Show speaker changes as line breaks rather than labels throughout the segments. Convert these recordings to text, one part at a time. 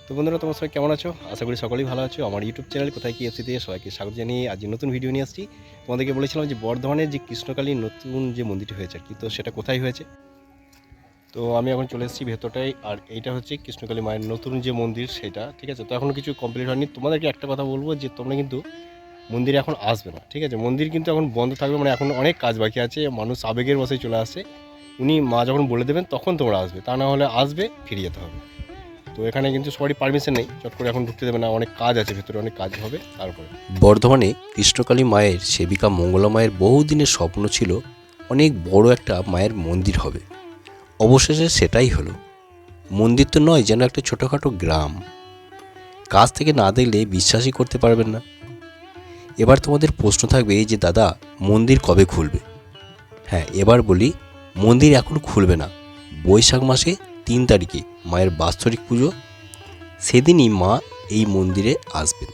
তো বন্ধুরা, তোমরা সবাই কেমন আছো? আশা করি সকলেই ভালো আছো। আমার ইউটিউব চ্যানেল কোথায় কি এফসিতে সবাইকে স্বাগত জানিয়ে আজ নতুন ভিডিও নিয়ে আসছি। তোমাদেরকে বলেছিলাম যে বর্ধমানের যে কৃষ্ণকালী নতুন যে মন্দিরটি হয়েছে আর কি, তো সেটা কোথায় হয়েছে। তো আমি এখন চলে এসেছি ভেতরটায়, আর এইটা হচ্ছে কৃষ্ণকালী মায়ের নতুন যে মন্দির সেটা, ঠিক আছে। তো এখনও কিছু কমপ্লিট হয়নি। তোমাদেরকে একটা কথা বলবো যে তোমরা কিন্তু মন্দিরে এখন আসবে না, ঠিক আছে। মন্দির কিন্তু এখন বন্ধ থাকবে, মানে এখন অনেক কাজ বাকি আছে। মানুষ আবেগের বসে চলে আসছে। উনি মা যখন বলে দেবেন তখন তোমরা আসবে, তা না হলে আসবে ফিরে যেতে হবে। তো এখানে কিন্তু সবারই পারমিশন নেই, চট করে এখন ঢুকতে দেবে না, অনেক কাজ আছে ভেতরে, অনেক কাজ হবে তারপরে।
বর্ধমানে কৃষ্ণকালী মায়ের সেবিকা মঙ্গলা মায়ের বহুদিনের স্বপ্ন ছিল অনেক বড় একটা মায়ের মন্দির হবে। অবশেষে সেটাই হলো। মন্দির তো নয়, যেন একটা ছোটোখাটো গ্রাম। কাছ থেকে না দেখলে বিশ্বাসই করতে পারবেন না। এবার তোমাদের প্রশ্ন থাকবে যে দাদা, মন্দির কবে খুলবে? হ্যাঁ, এবার বলি, মন্দির এখন খুলবে না। বৈশাখ মাসে 3 তারিখে মায়ের বাৎসরিক পুজো, সেদিনই মা এই মন্দিরে আসবেন।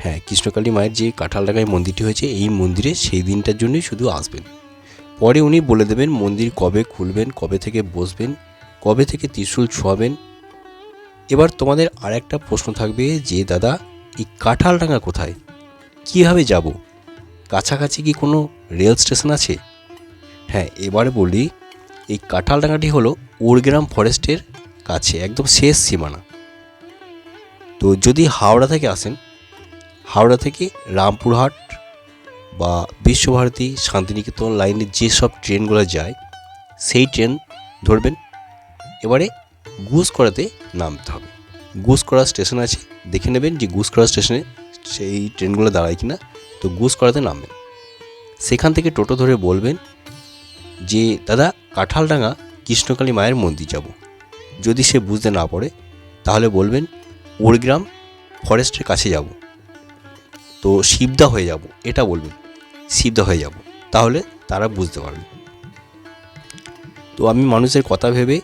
হ্যাঁ, কৃষ্ণকালী মায়ের যে কাঁঠালডাঙ্গায় মন্দিরটি হয়েছে, এই মন্দিরে সেই দিনটার জন্যই শুধু আসবেন। পরে উনি বলে দেবেন মন্দির কবে খুলবেন, কবে থেকে বসবেন, কবে থেকে ত্রিশূল ছোঁয়াবেন। এবার তোমাদের আর একটা প্রশ্ন থাকবে যে দাদা, এই কাঁঠালডাঙ্গা কোথায়, কীভাবে যাব, কাছাকাছি কি কোনো রেল স্টেশন আছে? হ্যাঁ, এবারে বলি, এই কাঁঠালডাঙ্গাটি হলো ওরগ্রাম ফরেস্টের কাছে, একদম শেষ সীমানা। তো যদি হাওড়া থেকে আসেন, হাওড়া থেকে রামপুরহাট বা বিশ্বভারতী শান্তিনিকেতন লাইনের যেসব ট্রেনগুলো যায়, সেই ট্রেন ধরবেন। এবারে গুসকরাতে নামতে হবে। গুসকরা স্টেশন আছে, দেখে নেবেন যে গুসকরা স্টেশনে সেই ট্রেনগুলো দাঁড়ায় কিনা। তো গুসকরাতে নামবেন। সেখান থেকে টোটো ধরে বলবেন যে দাদা, কাঁঠালডাঙ্গা কৃষ্ণকালী মায়ের মন্দির যাব। যদি সে বুঝতে না পারে তাহলে বলবেন ওরগ্রাম ফরেস্টের কাছে যাব, তো শিবদা হয়ে যাব, এটা বলবেন, শিবদা হয়ে যাব, তাহলে তারা বুঝতে পারবে। তো আমি মানুষের কথা ভেবে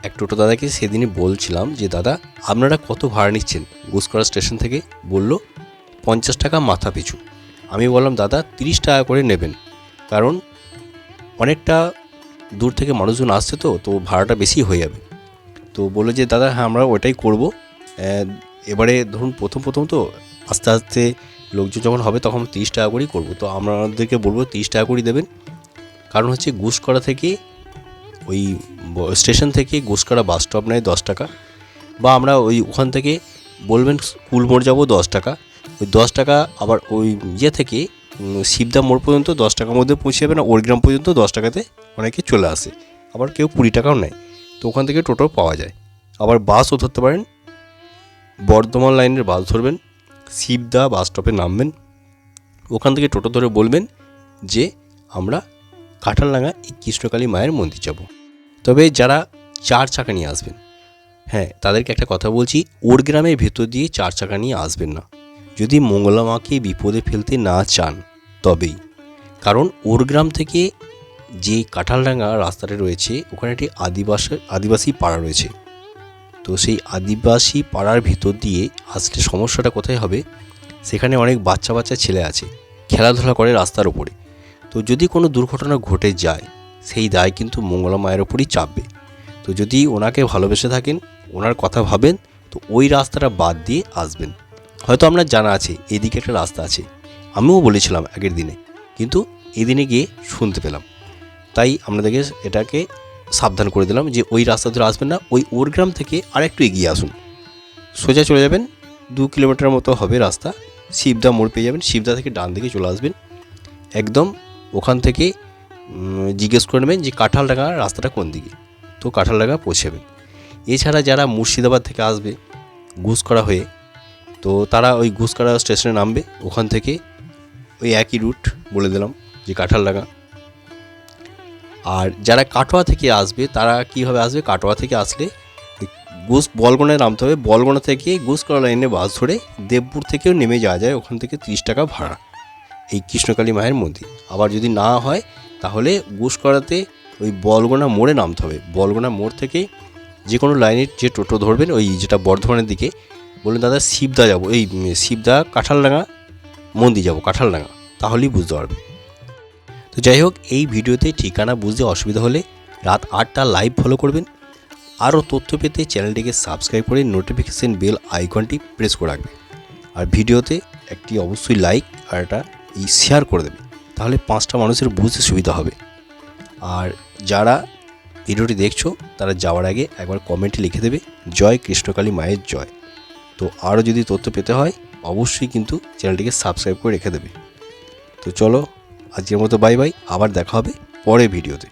এক টোটো দাদাকে সেদিনই বলছিলাম যে দাদা, আপনারা কত ভাড়া নিচ্ছেন গুসকরা স্টেশন থেকে? বলল 50 টাকা মাথা পিছু। আমি বললাম দাদা 30 টাকা করে নেবেন, কারণ অনেকটা দূর থেকে মানুষজন আসছে, তো ভাড়াটা বেশি হয়ে যাবে। তো বললো যে দাদা হ্যাঁ, আমরা ওটাই করব। এবারে ধরুন প্রথম তো আস্তে আস্তে লোকজন যখন হবে তখন 30 টাকা করেই করবো। তো আমাদেরকে বলবো 30 টাকা করেই দেবেন, কারণ হচ্ছে গুসকরা থেকে ওই স্টেশন থেকে গুসকরা বাস স্টপ নেয় 10 টাকা, বা আমরা ওখান থেকে বলবেন স্কুল মোড় যাবো 10 টাকা। ওই 10 টাকা আবার ওই থেকে শিবদা মোড় পর্যন্ত 10 টাকার মধ্যে পৌঁছে যাবে না, ওরগ্রাম পর্যন্ত 10 টাকাতে অনেকে চলে আসে। আবার কেউ 20 টাকাও নেয়। তো ওখান থেকে টোটো পাওয়া যায়। আবার বাসও ধরতে পারেন, বর্ধমান লাইনের বাস ধরবেন, শিবদা বাস স্টপে নামবেন, ওখান থেকে টোটো ধরে বলবেন যে আমরা কাঁঠালডাঙ্গা এই কৃষ্ণকালী মায়ের মন্দির যাব। তবে যারা 4 চাকা নিয়ে আসবেন, হ্যাঁ তাদেরকে একটা কথা বলছি, ওরগ্রামের ভেতর দিয়ে 4 চাকা নিয়ে আসবেন না, যদি মঙ্গলা মাকে বিপদে ফেলতে না চান তবেই। কারণ ওরগ্রাম থেকে যে কাঁঠালডাঙ্গা রাস্তাটা রয়েছে, ওখানে একটি আদিবাসী পাড়া রয়েছে। তো সেই আদিবাসী পাড়ার ভিতর দিয়ে আসলে সমস্যাটা কোথায় হবে, সেখানে অনেক বাচ্চা ছেলে আছে, খেলাধুলা করে রাস্তার উপরে। তো যদি কোনো দুর্ঘটনা ঘটে যায়, সেই দায় কিন্তু মঙ্গলা মায়ের ওপরই চাপবে। তো যদি ওনাকে ভালোবেসে থাকেন, ওনার কথা ভাবেন, তো ওই রাস্তাটা বাদ দিয়ে আসবেন। হয়তো আপনার জানা আছে এদিকে একটা রাস্তা আছে, আমিও বলেছিলাম আগের দিনে, কিন্তু এই দিনে গিয়ে শুনতে পেলাম, তাই আপনাদেরকে এটাকে সাবধান করে দিলাম যে ওই রাস্তা ধরে আসবেন না, ওই ওরগ্রাম থেকে আরেকটু এগিয়ে আসুন, সোজা চলে যাবেন, 2 কিলোমিটার মতো হবে রাস্তা, শিবদা মোড় পেয়ে যাবেন। শিবদা থেকে ডান দিকে চলে আসবেন, একদম ওখান থেকে জিজ্ঞেস করে নেবেন যে কাঁঠালডাঙ্গা রাস্তাটা কোন দিকে, তো কাঁঠালডাঙ্গা পৌঁছাবেন। এছাড়া যারা মুর্শিদাবাদ থেকে আসবে গুসকরা হয়ে, তো তারা ওই গুসকরা স্টেশনে নামবে, ওখান থেকে ওই একই রুট বলে দিলাম যে কাঁঠালডাঙ্গা। আর যারা কাটোয়া থেকে আসবে তারা কীভাবে আসবে, কাটোয়া থেকে আসলে বলগোনায় নামতে হবে, বলগোনা থেকে গুসকরা লাইনে বাস ধরে দেবপুর থেকেও নেমে যাওয়া যায়, ওখান থেকে 30 টাকা ভাড়া এই কৃষ্ণকালী মায়ের মন্দির। আবার যদি না হয় তাহলে গুসকরাতে ওই বলগোনা মোড়ে নামতে হবে, বলগোনা মোড় থেকে যে কোনো লাইনের যে টোটো ধরবেন, ওই যেটা বর্ধমানের দিকে, বলুন দাদা শিবদা যাব, এই শিবদা কাঁঠালডাঙ্গা মন্দির যাব, কাঁঠালডাঙ্গা, তাহলেই বুঝতে পারবে। তো যাই হোক, এই ভিডিওতে ঠিকানা বুঝতে অসুবিধা হলে রাত 8টা লাইভ ফলো করবেন। আরও তথ্য পেতে চ্যানেলটিকে সাবস্ক্রাইব করে নোটিফিকেশান বেল আইকনটি প্রেস করে রাখবে। আর ভিডিওতে একটি অবশ্যই লাইক আর একটা শেয়ার করে দেবে, তাহলে 5টা মানুষের বুঝতে সুবিধা হবে। আর যারা ভিডিওটি দেখছো তারা যাওয়ার আগে একবার কমেন্টে লিখে দেবে জয় কৃষ্ণকালী মায়ের জয়। তো আরও যদি তথ্য পেতে হয় অবশ্যই কিন্তু চ্যানেলটিকে সাবস্ক্রাইব করে রেখে দেবে। তো চলো আজকের মতো বাই বাই, আবার দেখা হবে পরের ভিডিওতে।